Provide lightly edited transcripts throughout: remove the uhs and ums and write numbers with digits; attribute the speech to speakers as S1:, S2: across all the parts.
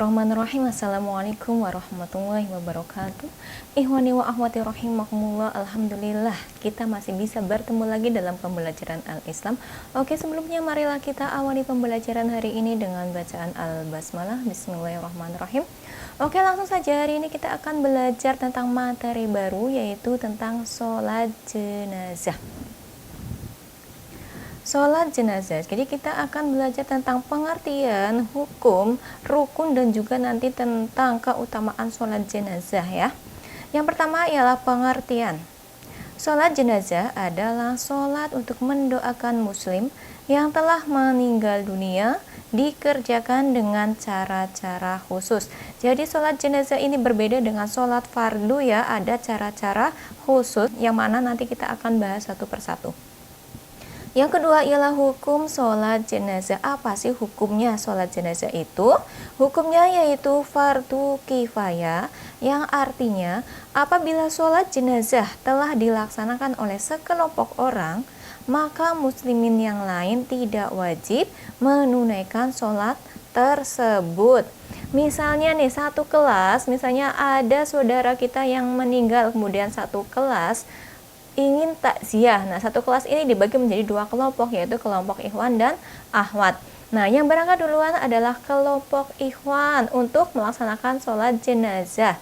S1: Bismillahirrahmanirrahim. Assalamualaikum warahmatullahi wabarakatuh. Ikhwani wa akhwati rahimakumullah. Alhamdulillah kita masih bisa bertemu lagi dalam pembelajaran Al-Islam. Oke, sebelumnya marilah kita awali pembelajaran hari ini dengan bacaan Al-Basmalah. Bismillahirrahmanirrahim. Oke, langsung saja hari ini kita akan belajar tentang materi baru, yaitu tentang sholat jenazah. Sholat jenazah. Jadi kita akan belajar tentang pengertian, hukum, rukun, dan juga nanti tentang keutamaan sholat jenazah ya. Yang pertama ialah pengertian. Sholat jenazah adalah sholat untuk mendoakan muslim yang telah meninggal dunia, dikerjakan dengan cara-cara khusus. Jadi sholat jenazah ini berbeda dengan sholat fardu ya, ada cara-cara khusus yang mana nanti kita akan bahas satu persatu. Yang kedua ialah hukum sholat jenazah. Apa sih hukumnya sholat jenazah itu? Hukumnya yaitu fardu kifayah, yang artinya apabila sholat jenazah telah dilaksanakan oleh sekelompok orang, maka muslimin yang lain tidak wajib menunaikan sholat tersebut. Misalnya nih, satu kelas, misalnya ada saudara kita yang meninggal, kemudian satu kelas ingin takziah. Nah, satu kelas ini dibagi menjadi dua kelompok, yaitu kelompok ikhwan dan akhwat. Nah, yang berangkat duluan adalah kelompok ikhwan untuk melaksanakan sholat jenazah.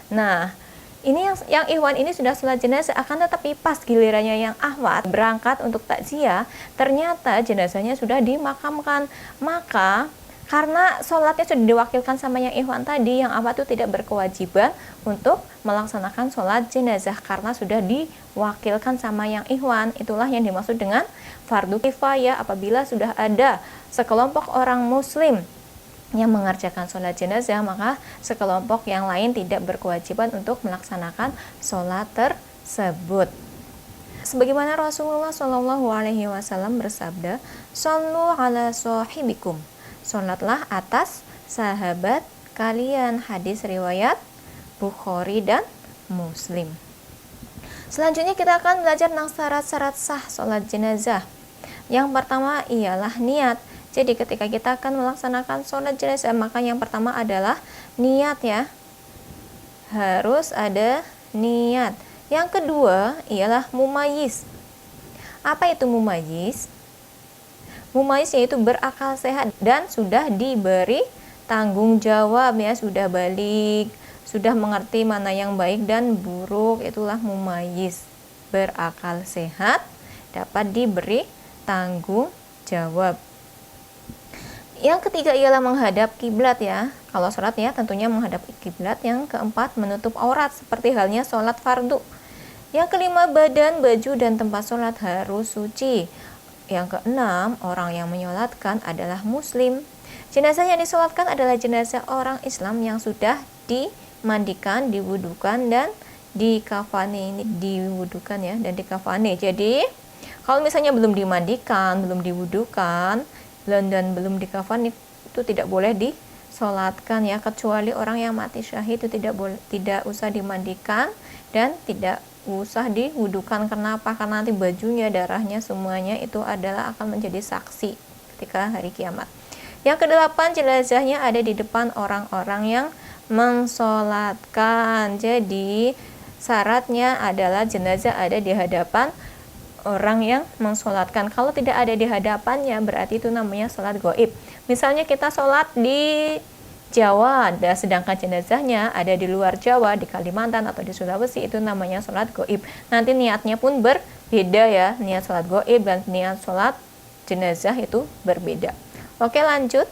S1: Nah, ini yang ikhwan ini sudah sholat jenazah, akan tetapi pas gilirannya yang akhwat berangkat untuk takziah, ternyata jenazahnya sudah dimakamkan. Maka karena sholatnya sudah diwakilkan sama yang ikhwan tadi, yang akhwat itu tidak berkewajiban untuk melaksanakan sholat jenazah karena sudah diwakilkan sama yang ikhwan. Itulah yang dimaksud dengan fardu kifayah. Apabila sudah ada sekelompok orang muslim yang mengerjakan sholat jenazah, maka sekelompok yang lain tidak berkewajiban untuk melaksanakan sholat tersebut. Sebagaimana Rasulullah SAW bersabda, "Shollu ala sahibikum." Sholatlah atas sahabat kalian. Hadis riwayat Bukhari dan Muslim. Selanjutnya kita akan belajar tentang syarat-syarat sah sholat jenazah. Yang pertama ialah niat. Jadi ketika kita akan melaksanakan sholat jenazah, maka yang pertama adalah niat ya. Harus ada niat. Yang kedua ialah mumayyiz. Apa itu mumayyiz? Mumayyiz yaitu berakal sehat dan sudah diberi tanggung jawab ya, sudah balik, sudah mengerti mana yang baik dan buruk. Itulah mumayyiz, berakal sehat, dapat diberi tanggung jawab. Yang ketiga ialah menghadap kiblat ya. Kalau sholat ya tentunya menghadap kiblat. Yang keempat menutup aurat seperti halnya sholat fardu. Yang kelima badan, baju, dan tempat sholat harus suci. Yang keenam, orang yang menyolatkan adalah muslim. Jenazah yang disolatkan adalah jenazah orang Islam yang sudah dimandikan, diwudukan, dan dikafani. Ini diwudukan ya, dan dikafani. Jadi kalau misalnya belum dimandikan, belum diwudukan, dan belum dikafani, itu tidak boleh disolatkan ya, kecuali orang yang mati syahid itu tidak usah dimandikan dan tidak usah diwudukan. Kenapa? Karena nanti bajunya, darahnya, semuanya itu adalah akan menjadi saksi ketika hari kiamat. Yang kedelapan, jenazahnya ada di depan orang-orang yang mensolatkan. Jadi syaratnya adalah jenazah ada di hadapan orang yang mensolatkan. Kalau tidak ada di hadapannya, berarti itu namanya sholat gaib. Misalnya kita sholat di Jawa, sedangkan jenazahnya ada di luar Jawa, di Kalimantan atau di Sulawesi, itu namanya sholat gaib. Nanti niatnya pun berbeda ya, niat sholat gaib dan niat sholat jenazah itu berbeda. Oke, lanjut.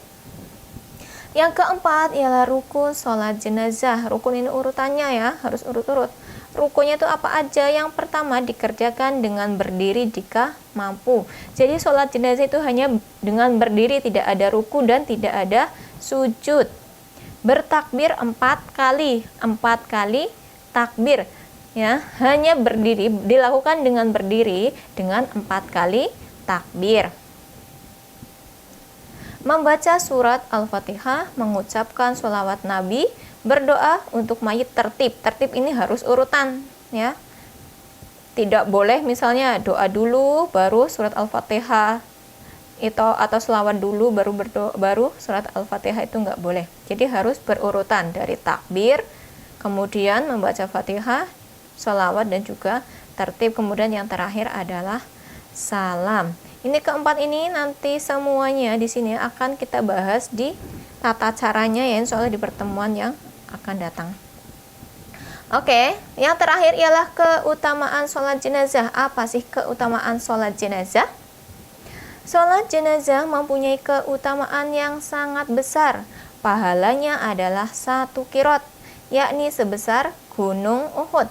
S1: Yang keempat ialah rukun sholat jenazah. Rukun ini urutannya ya, harus urut-urut. Rukunnya itu apa aja? Yang pertama, dikerjakan dengan berdiri jika mampu. Jadi sholat jenazah itu hanya dengan berdiri, tidak ada ruku dan tidak ada sujud. Bertakbir 4 kali takbir ya, hanya berdiri, dilakukan dengan berdiri dengan 4 kali takbir. Membaca surat Al-Fatihah, mengucapkan sholawat Nabi, berdoa untuk mayit. Tertib ini harus urutan ya. Tidak boleh misalnya doa dulu baru surat Al-Fatihah itu, atau sholawat dulu baru surat Al-Fatihah, itu nggak boleh. Jadi harus berurutan dari takbir, kemudian membaca Fatihah, sholawat dan juga tertib, kemudian yang terakhir adalah salam. Ini keempat ini nanti semuanya di sini akan kita bahas di tata caranya ya, insya Allah di pertemuan yang akan datang. Oke, yang terakhir ialah keutamaan sholat jenazah. Apa sih keutamaan sholat jenazah? Sholat jenazah mempunyai keutamaan yang sangat besar. Pahalanya adalah 1 kirot, yakni sebesar gunung Uhud.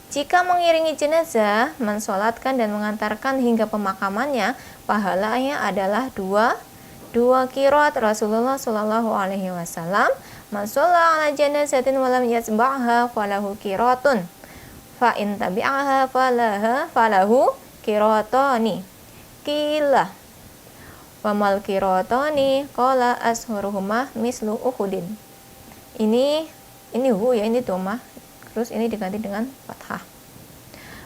S1: Jika mengiringi jenazah, mensolatkan dan mengantarkan hingga pemakamannya, pahalanya adalah 2 kirot. Rasulullah Shallallahu Alaihi Wasallam, "Man sholla ala janazatin walam yatba'ha falahu kirotun, fa in tabi'aha falahu kirotoni." Qila wa mal kirotoni qala ashuruhuma mislu uhudin. Ini hu ya, ini domah. Terus ini diganti dengan fathah.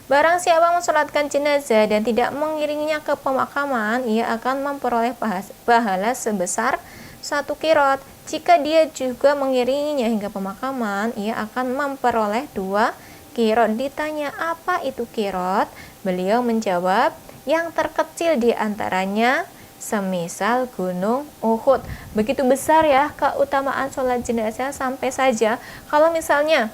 S1: Barang siapa mensolatkan jenazah dan tidak mengiringinya ke pemakaman, ia akan memperoleh pahala sebesar 1 kirot. Jika dia juga mengiringinya hingga pemakaman, ia akan memperoleh 2 kirot. Ditanya apa itu kirot? Beliau menjawab, yang terkecil di antaranya semisal gunung Uhud. Begitu besar ya keutamaan sholat jenazah, sampai saja kalau misalnya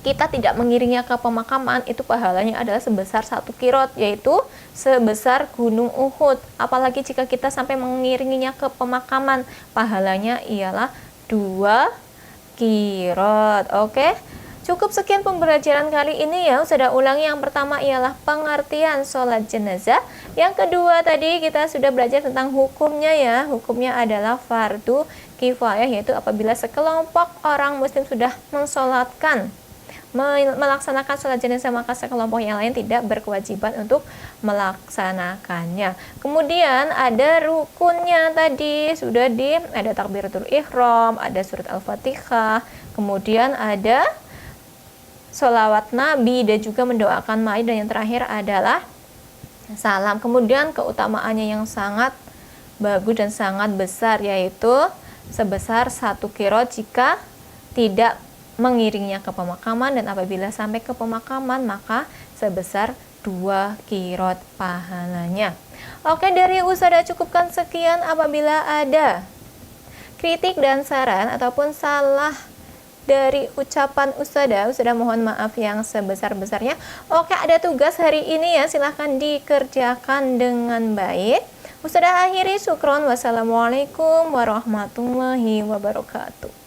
S1: kita tidak mengiringnya ke pemakaman, itu pahalanya adalah sebesar 1 kirot, yaitu sebesar gunung Uhud. Apalagi jika kita sampai mengiringinya ke pemakaman, pahalanya ialah 2 kirot. Oke, cukup sekian pembelajaran kali ini ya. Sudah ulangi, yang pertama ialah pengertian sholat jenazah. Yang kedua tadi kita sudah belajar tentang hukumnya ya. Hukumnya adalah fardu kifayah, yaitu apabila sekelompok orang muslim sudah melaksanakan sholat jenazah, maka sekelompok yang lain tidak berkewajiban untuk melaksanakannya. Kemudian ada rukunnya tadi, ada takbiratul ihram, ada surat Al-Fatihah, kemudian ada sholawat Nabi dan juga mendoakan mayit, dan yang terakhir adalah salam. Kemudian keutamaannya yang sangat bagus dan sangat besar, yaitu sebesar 1 kirot jika tidak mengiringnya ke pemakaman, dan apabila sampai ke pemakaman maka sebesar 2 kirot pahalanya. Oke, dari Ustazah cukupkan sekian. Apabila ada kritik dan saran ataupun salah dari ucapan Ustazah mohon maaf yang sebesar-besarnya. Oke, ada tugas hari ini ya, silahkan dikerjakan dengan baik. Ustazah akhiri, syukron. Wassalamualaikum warahmatullahi wabarakatuh.